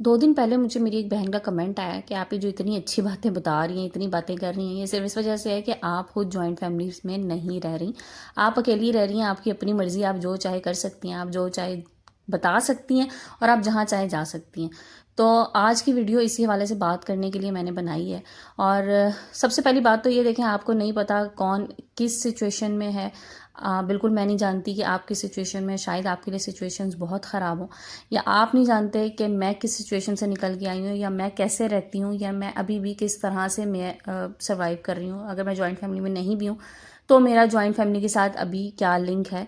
2 दिन पहले मुझे मेरी एक बहन का कमेंट आया कि आप ये जो इतनी अच्छी बातें बता रही हैं, इतनी बातें कर रही हैं, ये सिर्फ़ इस वजह से है कि आप खुद जॉइंट फ़ैमिलीज़ में नहीं रह रही। आप अकेली रह रही हैं, आपकी अपनी मर्ज़ी, आप जो चाहे कर सकती हैं, आप जो चाहे बता सकती हैं और आप जहाँ चाहे जा सकती हैं। तो आज की वीडियो इसी हवाले से बात करने के लिए मैंने बनाई है। और सबसे पहली बात तो ये देखें, आपको नहीं पता कौन किस सिचुएशन में है। बिल्कुल मैं नहीं जानती कि आप किस सिचुएशन में, शायद आपके लिए सिचुएशंस बहुत ख़राब हों, या आप नहीं जानते कि मैं किस सिचुएशन से निकल के आई हूँ, या मैं कैसे रहती हूँ, या मैं अभी भी किस तरह से मैं सर्वाइव कर रही हूँ। अगर मैं जॉइंट फैमिली में नहीं भी हूँ तो मेरा जॉइंट फैमिली के साथ अभी क्या लिंक है।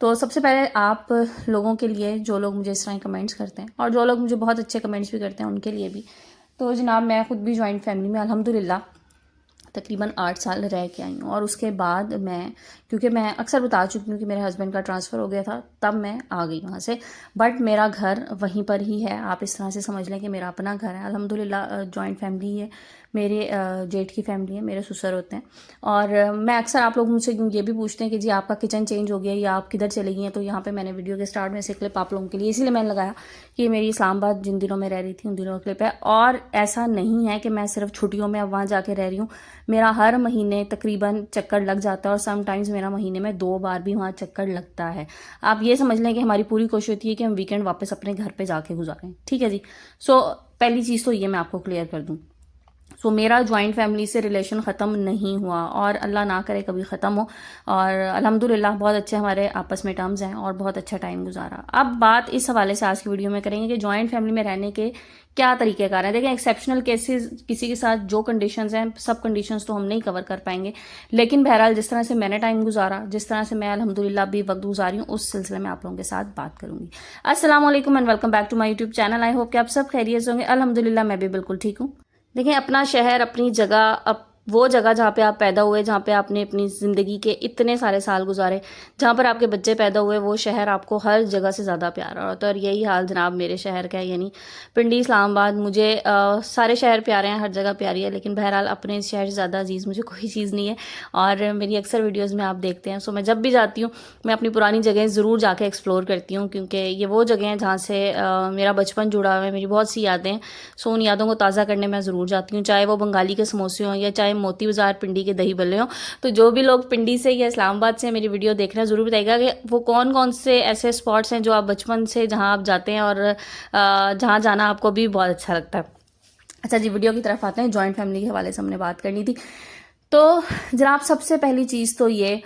तो सबसे पहले आप लोगों के लिए, जो लोग मुझे इस तरह कमेंट्स करते हैं और जो लोग मुझे बहुत अच्छे कमेंट्स भी करते हैं, उनके लिए भी, तो जनाब मैं ख़ुद भी जॉइंट फैमिली में अल्हम्दुलिल्लाह तकरीबन 8 साल रह के आई हूँ। और उसके बाद मैं, क्योंकि मैं अक्सर बता चुकी हूँ कि मेरे हस्बैंड का ट्रांसफ़र हो गया था, तब मैं आ गई वहाँ से। बट मेरा घर वहीं पर ही है। आप इस तरह से समझ लें कि मेरा अपना घर है। अल्हम्दुलिल्लाह जॉइंट फैमिली है। मेरे जेठ की फैमिली है, मेरे ससुर होते हैं। और मैं अक्सर, आप लोग मुझसे ये भी पूछते हैं कि जी आपका किचन चेंज हो गया या आप किधर चली गई हैं। तो यहाँ पे मैंने वीडियो के स्टार्ट में से क्लिप आप लोगों के लिए इसीलिए मैंने लगाया कि मेरी इस्लामाबाद जिन दिनों में रह रही थी उन दिनों का क्लिप है। और ऐसा नहीं है कि मैं सिर्फ छुट्टियों में अब वहाँ जाके रह रही हूँ। मेरा हर महीने तकरीबन चक्कर लग जाता है और समटाइम्स मेरा महीने में 2 बार भी वहाँ चक्कर लगता है। आप ये समझ लें कि हमारी पूरी कोशिश होती है कि हम वीकेंड वापस अपने घर पे जाके गुजारें। ठीक है जी। सो पहली चीज़ तो ये मैं आपको क्लियर कर दूँ। सो मेरा जॉइंट फैमिली से रिलेशन ख़त्म नहीं हुआ और अल्लाह ना करे कभी ख़त्म हो। और अल्हम्दुलिल्लाह बहुत अच्छे हमारे आपस में टर्म्स हैं और बहुत अच्छा टाइम गुजारा। अब बात इस हवाले से आज की वीडियो में करेंगे कि जॉइंट फैमिली में रहने के क्या तरीक़ेकार हैं। देखें, एक्सेप्शनल केसेस, किसी के साथ जो कंडीशंस हैं, सब कंडीशंस तो हम नहीं कवर कर पाएंगे, लेकिन बहरहाल जिस तरह से मैंने टाइम गुजारा, जिस तरह से मैं अल्हम्दुलिल्लाह अभी वक्त गुजारी हूँ, उस सिलसिले में आप लोगों के साथ बात करूँगी। अस्सलाम वालेकुम and welcome back to my YouTube channel. I hope कि आप सब खैरियत से होंगे। अल्हम्दुलिल्लाह मैं भी बिल्कुल ठीक हूँ। देखिए, अपना शहर, अपनी जगह, वो जगह जहाँ पे आप पैदा हुए, जहाँ पे आपने अपनी ज़िंदगी के इतने सारे साल गुजारे, जहाँ पर आपके बच्चे पैदा हुए, वो शहर आपको हर जगह से ज़्यादा प्यारा होता है। और यही हाल जनाब मेरे शहर का है, यानी पिंडी इस्लामाबाद। मुझे सारे शहर प्यारे हैं, हर जगह प्यारी है, लेकिन बहरहाल अपने इस शहर से ज़्यादा अजीज़ मुझे कोई चीज़ नहीं है। और मेरी अक्सर वीडियोज़ में आप देखते हैं, सो मैं जब भी जाती हूँ मैं अपनी पुरानी जगह ज़रूर जाके एक्सप्लोर करती हूँ, क्योंकि ये वो जगह हैं जहाँ से मेरा बचपन जुड़ा हुआ है, मेरी बहुत सी यादें। सो उन यादों को ताज़ा करने मैं ज़रूर जाती हूँ, चाहे वो बंगाली के समोसे हों या चाहे मोती बाज़ार पिंडी के दही बल्ले हों। तो जो भी लोग पिंडी से या इस्लामाबाद से मेरी वीडियो देख रहे हैं, ज़रूर बताइएगा कि वो कौन कौन से ऐसे स्पॉट्स हैं जो आप बचपन से जहाँ आप जाते हैं और जहाँ जाना आपको भी बहुत अच्छा लगता है। अच्छा जी, वीडियो की तरफ आते हैं। जॉइंट फैमिली के हवाले से हमने बात करनी थी। तो जनाब सबसे पहली चीज़ तो ये,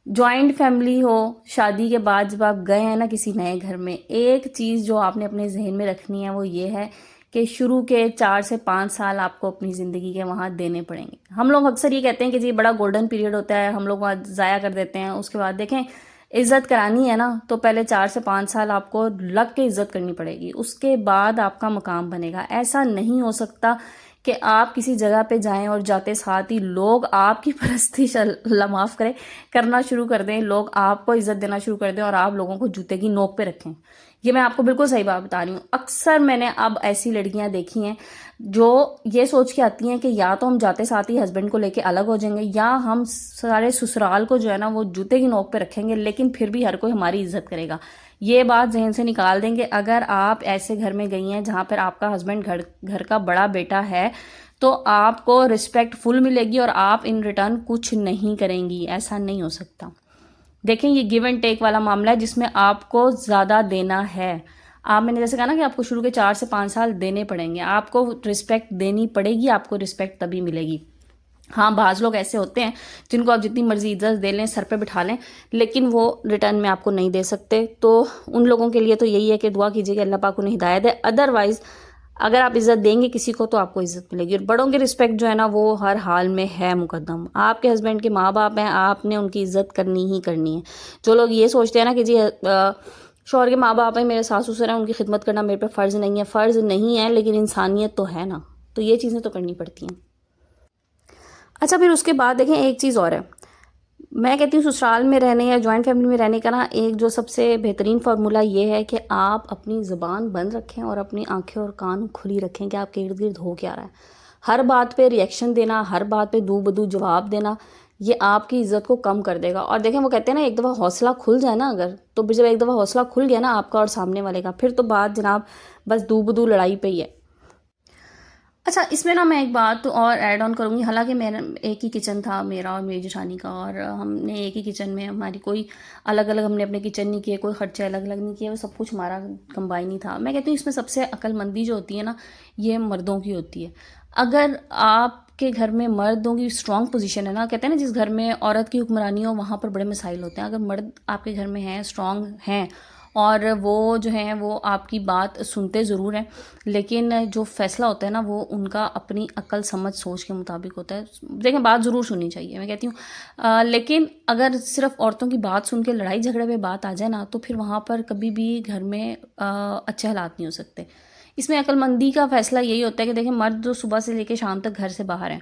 जॉइंट फैमिली हो, शादी के बाद जब आप गए हैं ना किसी नए घर में, एक चीज़ जो आपने अपने जहन में रखनी है वो ये है कि शुरू के 4 से 5 साल आपको अपनी ज़िंदगी के वहाँ देने पड़ेंगे। हम लोग अक्सर ये कहते हैं कि जी बड़ा गोल्डन पीरियड होता है, हम लोग वहाँ ज़ाया कर देते हैं। उसके बाद देखें, इज़्ज़त करानी है ना, तो पहले 4 से 5 साल आपको लग के इज़्ज़त करनी पड़ेगी, उसके बाद आपका मकाम बनेगा। ऐसा नहीं हो सकता कि आप किसी जगह पे जाएं और जाते साथ ही लोग आपकी परस्तिश, अल्लाह माफ़ करे, करना शुरू कर दें, लोग आपको इज़्ज़त देना शुरू कर दें और आप लोगों को जूते की नोक पे रखें। ये मैं आपको बिल्कुल सही बात बता रही हूँ। अक्सर मैंने अब ऐसी लड़कियां देखी हैं जो ये सोच के आती हैं कि या तो हम जाते साथ ही हस्बैंड को लेके अलग हो जाएंगे, या हम सारे ससुराल को जो है ना वो जूते की नोक पे रखेंगे, लेकिन फिर भी हर कोई हमारी इज्जत करेगा। ये बात जहन से निकाल देंगे। अगर आप ऐसे घर में गई हैं जहाँ पर आपका हस्बैंड घर का बड़ा बेटा है, तो आपको रिस्पेक्ट फुल मिलेगी और आप इन रिटर्न कुछ नहीं करेंगी। ऐसा नहीं हो सकता। देखें, ये गिव एंड टेक वाला मामला है जिसमें आपको ज़्यादा देना है। आप, मैंने जैसे कहा ना कि आपको शुरू के 4 से 5 साल देने पड़ेंगे, आपको रिस्पेक्ट देनी पड़ेगी, आपको रिस्पेक्ट तभी मिलेगी। हाँ, बाज़ लोग ऐसे होते हैं जिनको आप जितनी मर्जी इज्जत दे लें, सर पे बिठा लें, लेकिन वो रिटर्न में आपको नहीं दे सकते। तो उन लोगों के लिए तो यही है कि दुआ कीजिए कि अल्लाह पाक उन्हें हिदायत है। अदरवाइज़ अगर आप इज़्ज़त देंगे किसी को तो आपको इज़्ज़त मिलेगी। और बड़ों की रिस्पेक्ट जो है ना वो हर हाल में है मुकद्दम। आपके हस्बैंड के माँ बाप हैं, आपने उनकी इज़्ज़त करनी ही करनी है। जो लोग ये सोचते हैं ना कि जी शौहर के माँ बाप हैं, मेरे सास ससुर हैं, उनकी खिदमत करना मेरे पे फ़र्ज़ नहीं है, फ़र्ज़ नहीं है, लेकिन इंसानियत तो है ना, तो ये चीज़ें तो करनी पड़ती हैं। अच्छा, फिर उसके बाद देखें, एक चीज़ और है। मैं कहती हूँ ससुराल में रहने या जॉइंट फैमिली में रहने का ना एक जो सबसे बेहतरीन फार्मूला ये है कि आप अपनी ज़ुबान बंद रखें और अपनी आंखें और कान खुली रखें कि आपके इर्द गिर्द हो क्या रहा है। हर बात पे रिएक्शन देना, हर बात पे दू बदू जवाब देना, ये आपकी इज़्ज़त को कम कर देगा। और देखें वो कहते हैं ना, एक दफ़ा हौसला खुल जाए ना अगर, तो फिर जब एक दफ़ा हौसला खुल गया ना आपका और सामने वाले का, फिर तो बात जनाब बस दू बदू लड़ाई पे ही है। अच्छा, इसमें ना मैं एक बात और ऐड ऑन करूँगी। हालांकि मेरा एक ही किचन था, मेरा और मेरी जेठानी का, और हमने एक ही किचन में, हमारी कोई अलग अलग हमने अपने किचन नहीं किए, कोई खर्चे अलग अलग नहीं किए, वो सब कुछ हमारा कंबाइन ही था। मैं कहती हूँ इसमें सबसे अक्लमंदी जो होती है ना, ये मर्दों की होती है। अगर आपके घर में मर्दों की स्ट्रांग पोजीशन है ना, कहते हैं ना जिस घर में औरत की हुक्मरानी हो वहाँ पर बड़े मसाइल होते हैं। अगर मर्द आपके घर में हैं, स्ट्रांग हैं, और वो जो हैं वो आपकी बात सुनते ज़रूर हैं, लेकिन जो फ़ैसला होता है ना वो उनका अपनी अक्ल समझ सोच के मुताबिक होता है। देखें, बात ज़रूर सुननी चाहिए, मैं कहती हूँ, लेकिन अगर सिर्फ औरतों की बात सुन के लड़ाई झगड़े पे बात आ जाए ना, तो फिर वहाँ पर कभी भी घर में अच्छे हालात नहीं हो सकते। इसमें अक्लमंदी का फ़ैसला यही होता है कि देखिए, मर्द जो सुबह से लेकर शाम तक घर से बाहर हैं,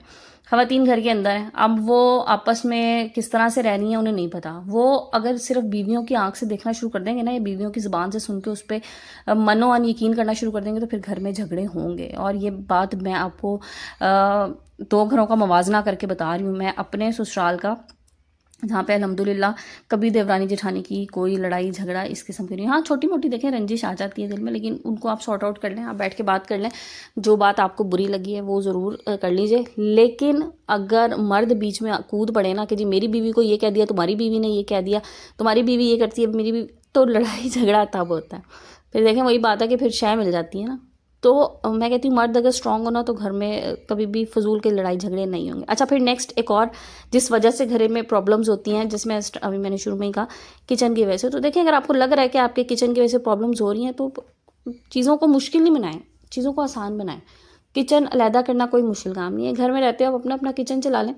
ख़वातीन घर के अंदर हैं। अब वो आपस में किस तरह से रह रही हैं उन्हें नहीं पता। वो अगर सिर्फ बीवियों की आंख से देखना शुरू कर देंगे ना, या बीवियों की ज़ुबान से सुन के उस पर मनो अन यकीन करना शुरू कर देंगे, तो फिर घर में झगड़े होंगे। और ये बात मैं आपको दो घरों का मवाजना करके बता रही हूँ, मैं अपने ससुराल का, जहाँ पे अल्हम्दुलिल्लाह कभी देवरानी जेठानी की कोई लड़ाई झगड़ा इस किस्म की नहीं। हाँ, छोटी मोटी देखें रंजिश आ जाती है दिल में, लेकिन उनको आप सॉर्ट आउट कर लें, आप बैठ के बात कर लें, जो बात आपको बुरी लगी है वो ज़रूर कर लीजिए। लेकिन अगर मर्द बीच में कूद पड़े ना कि जी मेरी बीवी को ये कह दिया, तुम्हारी बीवी ने ये कह दिया, तुम्हारी बीवी ये करती है मेरी बीवी, तो लड़ाई झगड़ा तब होता है। फिर देखें वही बात है कि फिर शय मिल जाती है ना। तो मैं कहती हूँ मर्द अगर स्ट्रांग हो ना, तो घर में कभी भी फजूल के लड़ाई झगड़े नहीं होंगे। अच्छा, फिर नेक्स्ट एक और जिस वजह से घर में प्रॉब्लम्स होती हैं, जिसमें अभी मैंने शुरू में ही कहा, किचन की वजह से। तो देखिए, अगर आपको लग रहा है कि आपके किचन की वजह से प्रॉब्लम्स हो रही हैं, तो चीज़ों को मुश्किल नहीं बनाएं, चीज़ों को आसान बनाएं। किचन अलहदा करना कोई मुश्किल काम नहीं है। घर में रहते हो आप अपना अपना किचन चला लें,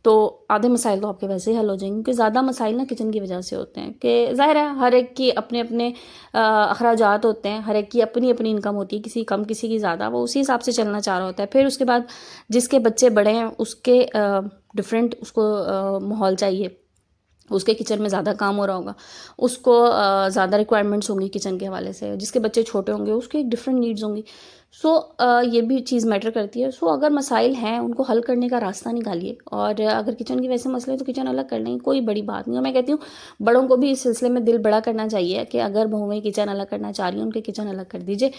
तो आधे मसाइल तो आपके वैसे ही हल हो जाएंगे। क्योंकि ज़्यादा मसाइल ना किचन की वजह से होते हैं, कि ज़ाहिर है हर एक की अपने अपने अखराजात होते हैं, हर एक की अपनी अपनी इनकम होती है, किसी कम किसी की ज़्यादा, वो उसी हिसाब से चलना चाह रहा होता है। फिर उसके बाद जिसके बच्चे बड़े हैं उसके डिफरेंट उसको माहौल चाहिए, उसके किचन में ज़्यादा काम हो रहा होगा, उसको ज़्यादा रिक्वायरमेंट्स होंगी किचन के हवाले से। जिसके बच्चे छोटे होंगे उसके एक डिफरेंट नीड्स होंगी। सो ये भी चीज़ मैटर करती है। सो अगर मसाइल हैं उनको हल करने का रास्ता निकालिए, और अगर किचन की वैसे मसले तो किचन अलग कर लेंगे, कोई बड़ी बात नहीं है। मैं कहती हूँ बड़ों को भी इस सिलसिले में दिल बड़ा करना चाहिए कि अगर बहुएं किचन अलग करना चाह रही हैं, उनके किचन अलग कर दीजिए।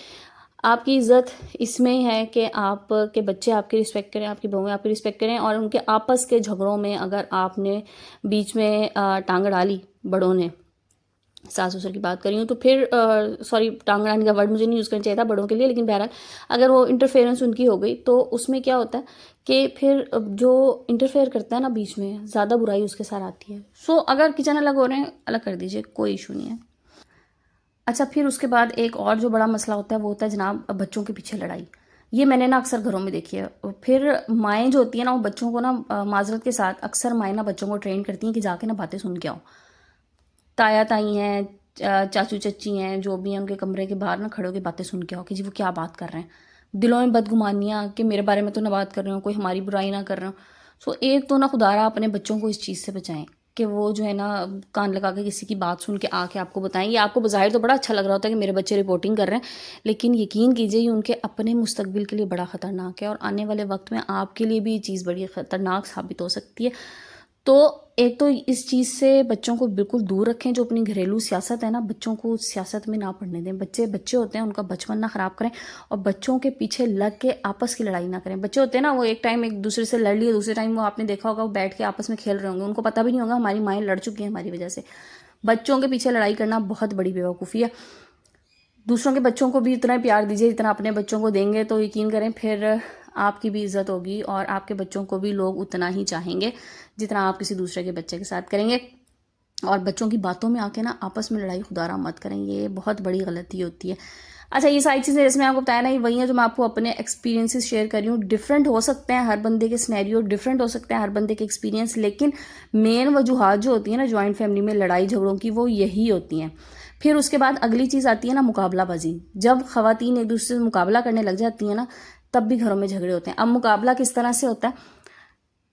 आपकी इज़्ज़त इसमें है कि आपके बच्चे आपकी रिस्पेक्ट करें, आपकी बहुएं आपकी रिस्पेक्ट करें, और उनके आपस के झगड़ों में अगर आपने बीच में टांग डाली, बड़ों ने, सास ससुर की बात कर रही हूँ, तो फिर सॉरी, टांग अड़ाने का वर्ड मुझे नहीं यूज़ करना चाहिए था बड़ों के लिए, लेकिन बहरहाल अगर वो इंटरफेरेंस उनकी हो गई, तो उसमें क्या होता है कि फिर जो इंटरफेयर करता है ना बीच में, ज़्यादा बुराई उसके साथ आती है। सो अगर किचन अलग हो रहे हैं, अलग कर दीजिए, कोई इशू नहीं है। अच्छा, फिर उसके बाद एक और जो बड़ा मसला होता है वो होता है जनाब बच्चों के पीछे लड़ाई। ये मैंने ना अक्सर घरों में देखी है। फिर माएँ जो होती हैं ना, वो बच्चों को ना माजरत के साथ अक्सर माएँ ना बच्चों को ट्रेन करती हैं कि जाके ना बातें सुन के आओ। ताया ताई हैं, चाचू चच्ची हैं, जो भी हैं, उनके कमरे के बाहर ना खड़े होकर बातें सुन के आओ कि जी वो क्या बात कर रहे हैं। दिलों में बदगुमानियाँ कि मेरे बारे में तो ना बात कर रहे हो, कोई हमारी बुराई ना कर रहे हो। सो एक तो ना खुदारा अपने बच्चों को इस चीज़ से बचाएं कि वो जो है ना कान लगा के किसी की बात सुन के आके आपको बताएं। ये आपको बज़ाहिर तो बड़ा अच्छा लग रहा होता है कि मेरे बच्चे रिपोर्टिंग कर रहे हैं, लेकिन यकीन कीजिए ये उनके अपने मुस्तकबिल के लिए बड़ा ख़तरनाक है, और आने वाले वक्त में आपके लिए भी ये चीज़ बड़ी ख़तरनाक साबित हो सकती है। तो एक तो इस चीज़ से बच्चों को बिल्कुल दूर रखें। जो अपनी घरेलू सियासत है ना, बच्चों को सियासत में ना पढ़ने दें। बच्चे बच्चे होते हैं, उनका बचपन ना ख़राब करें, और बच्चों के पीछे लग के आपस की लड़ाई ना करें। बच्चे होते हैं ना, वो एक टाइम एक दूसरे से लड़ लिए, दूसरे टाइम वो आपने देखा होगा वो बैठ के आपस में खेल रहे होंगे, उनको पता भी नहीं होगा हमारी माएँ लड़ चुकी हैं हमारी वजह से। बच्चों के पीछे लड़ाई करना बहुत बड़ी बेवकूफ़ी है। दूसरों के बच्चों को भी इतना प्यार दीजिए जितना अपने बच्चों को देंगे, तो यकीन करें फिर आपकी भी इज़्ज़त होगी, और आपके बच्चों को भी लोग उतना ही चाहेंगे जितना आप किसी दूसरे के बच्चे के साथ करेंगे। और बच्चों की बातों में आके ना आपस में लड़ाई खुदारा मत करें, ये बहुत बड़ी गलती होती है। अच्छा, ये सारी चीज़ें जैसे मैं आपको बताया ना, ये वही है जो मैं आपको अपने एक्सपीरियंसेस शेयर कर रही हूँ। डिफरेंट हो सकते हैं हर बंदे के सिनेरियो, डिफरेंट हो सकते हैं हर बंदे के एक्सपीरियंस, लेकिन मेन वजूहात जो होती है ना जॉइंट फैमिली में लड़ाई झगड़ों की, वो यही होती हैं। फिर उसके बाद अगली चीज़ आती है ना मुकाबलाबाजी। जब ख़वातीन एक दूसरे से मुकाबला करने लग जाती हैं ना, तब भी घरों में झगड़े होते हैं। अब मुकाबला किस तरह से होता है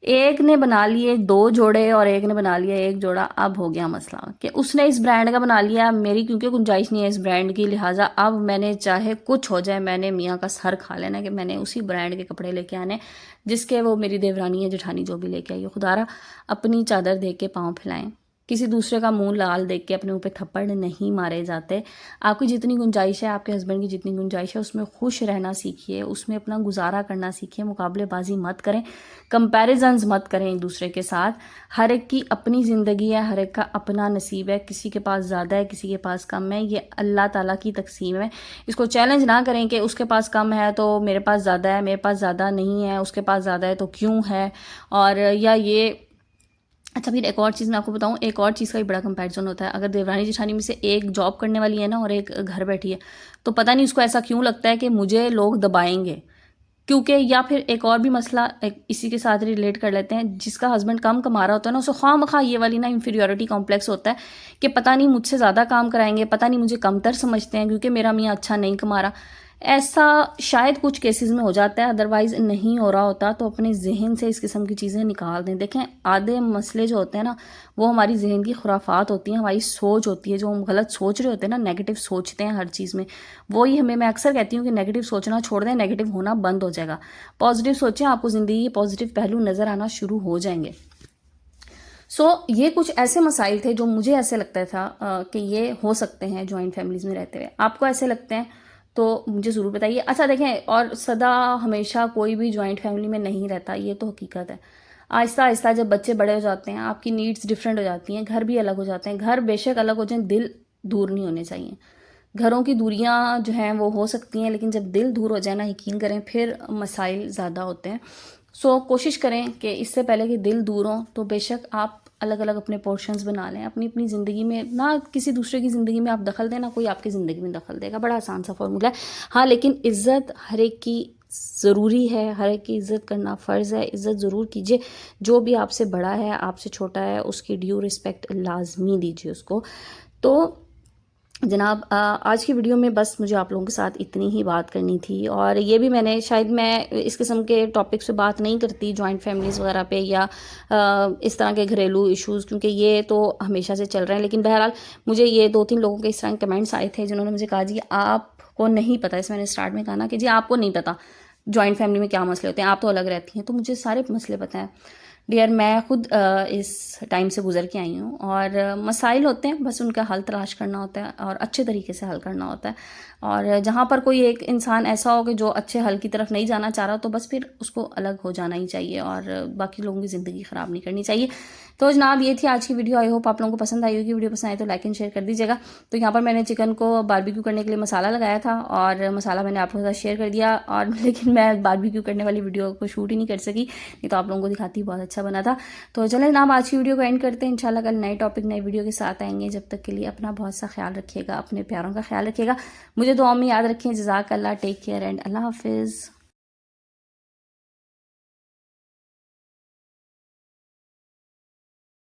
एक ने बना लिए 2 जोड़े और एक ने बना लिया 1 जोड़ा। अब हो गया मसला कि उसने इस ब्रांड का बना लिया, मेरी क्योंकि गुंजाइश नहीं है इस ब्रांड की, लिहाजा अब मैंने चाहे कुछ हो जाए मैंने मियाँ का सर खा लेना कि मैंने उसी ब्रांड के कपड़े लेके आने जिसके वो मेरी देवरानी है जेठानी जो भी लेके आई हो। खुदारा अपनी चादर देख के पाँव फैलाएं, किसी दूसरे का मुंह लाल देख के अपने मुंह पे थप्पड़ नहीं मारे जाते। आपकी जितनी गुंजाइश है, आपके हस्बैंड की जितनी गुंजाइश है, उसमें खुश रहना सीखिए, उसमें अपना गुजारा करना सीखिए। मुकाबलेबाजी मत करें, कंपैरिजन्स मत करें एक दूसरे के साथ। हर एक की अपनी ज़िंदगी है, हर एक का अपना नसीब है, किसी के पास ज़्यादा है किसी के पास कम है, ये अल्लाह ताला की तकसीम है। इसको चैलेंज ना करें कि उसके पास कम है तो मेरे पास ज़्यादा है, मेरे पास ज़्यादा नहीं है, उसके पास ज़्यादा है तो क्यों है, और या ये। अच्छा, फिर एक और चीज़ मैं आपको बताऊँ, एक और चीज़ का भी बड़ा कंपैरिजन होता है। अगर देवरानी जेठानी में से एक जॉब करने वाली है ना और एक घर बैठी है, तो पता नहीं उसको ऐसा क्यों लगता है कि मुझे लोग दबाएंगे, क्योंकि या फिर एक और भी मसला इसी के साथ रिलेट कर लेते हैं, जिसका हस्बैंड कम कमा रहा होता है ना, उसे खामखा ये वाली ना इंफीरियोरिटी कॉम्प्लेक्स होता है कि पता नहीं मुझसे ज़्यादा काम कराएंगे, पता नहीं मुझे कमतर समझते हैं क्योंकि मेरा मियाँ अच्छा नहीं कमा रहा। ऐसा शायद कुछ केसेस में हो जाता है, अदरवाइज नहीं हो रहा होता। तो अपने जहन से इस किस्म की चीज़ें निकाल दें। देखें, आधे मसले जो होते हैं ना वो हमारी जहन की खुराफात होती हैं, हमारी सोच होती है, जो हम गलत सोच रहे होते हैं ना, नेगेटिव सोचते हैं हर चीज़ में, वही हमें, मैं अक्सर कहती हूँ कि नेगेटिव सोचना छोड़ दें, नेगेटिव होना बंद हो जाएगा। पॉजिटिव सोचें, आपको ज़िंदगी के पॉजिटिव पहलू नज़र आना शुरू हो जाएंगे। ये कुछ ऐसे मसाइल थे जो मुझे ऐसे लगता था कि ये हो सकते हैं जॉइंट फैमिलीज़ में रहते हुए। आपको ऐसे लगते हैं तो मुझे ज़रूर बताइए। अच्छा देखें, और सदा हमेशा कोई भी जॉइंट फैमिली में नहीं रहता, ये तो हकीकत है। आहिस्ता आहिस्ता जब बच्चे बड़े हो जाते हैं, आपकी नीड्स डिफरेंट हो जाती हैं, घर भी अलग हो जाते हैं। घर बेशक अलग हो जाएं, दिल दूर नहीं होने चाहिए। घरों की दूरियां जो हैं वो हो सकती हैं, लेकिन जब दिल दूर हो जाए ना, यकीन करें फिर मसाइल ज़्यादा होते हैं। कोशिश करें कि इससे पहले कि दिल दूर हो तो बेशक आप अलग अलग अपने पोर्शंस बना लें। अपनी अपनी ज़िंदगी में ना किसी दूसरे की ज़िंदगी में आप दखल दें, ना कोई आपकी ज़िंदगी में दखल देगा। बड़ा आसान सा फॉर्मूला है। हाँ, लेकिन इज़्ज़त हर एक की ज़रूरी है, हर एक की इज़्ज़त करना फ़र्ज़ है। इज़्ज़त ज़रूर कीजिए, जो भी आपसे बड़ा है, आपसे छोटा है, उसकी ड्यू रिस्पेक्ट लाजमी दीजिए उसको। तो जनाब, आज की वीडियो में बस मुझे आप लोगों के साथ इतनी ही बात करनी थी। और ये भी मैंने, शायद मैं इस किस्म के टॉपिक्स पे बात नहीं करती जॉइंट फैमिलीज़ वगैरह पे, या इस तरह के घरेलू इश्यूज़, क्योंकि ये तो हमेशा से चल रहे हैं। लेकिन बहरहाल मुझे ये 2-3 लोगों के इस तरह के कमेंट्स आए थे जिन्होंने मुझे कहा जी आपको नहीं पता, इसमें मैंने स्टार्ट में कहा ना कि जी आपको नहीं पता जॉइंट फैमिली में क्या मसले होते हैं, आप तो अलग रहती हैं। तो मुझे सारे मसले पता हैं डियर, मैं खुद इस टाइम से गुजर के आई हूँ। और मसाइल होते हैं, बस उनका हल तलाश करना होता है और अच्छे तरीके से हल करना होता है। और जहाँ पर कोई एक इंसान ऐसा हो कि जो अच्छे हल की तरफ नहीं जाना चाह रहा, तो बस फिर उसको अलग हो जाना ही चाहिए और बाकी लोगों की ज़िंदगी ख़राब नहीं करनी चाहिए। तो जनाब, ये थी आज की वीडियो। आई होप आप लोगों को पसंद आई होगी। वीडियो पसंद आए तो लाइक एंड शेयर कर दीजिएगा। तो यहाँ पर मैंने चिकन को बारबेक्यू करने के लिए मसाला लगाया था और मसाला मैंने आप लोगों के साथ शेयर कर दिया, और लेकिन मैं बारबेक्यू करने वाली वीडियो को शूट ही नहीं कर सकी, नहीं तो आप लोगों को दिखाती, बहुत अच्छा बना था। तो चलें जनाब, आज की वीडियो को एंड करते हैं। इंशाल्लाह कल नए टॉपिक नई वीडियो के साथ आएंगे। जब तक के लिए अपना बहुत सा ख्याल रखिएगा, अपने प्यारों का ख्याल रखिएगा, मुझे दुआ में याद रखें। जज़ाकल्लाह, टेक केयर एंड अल्लाह हाफिज़।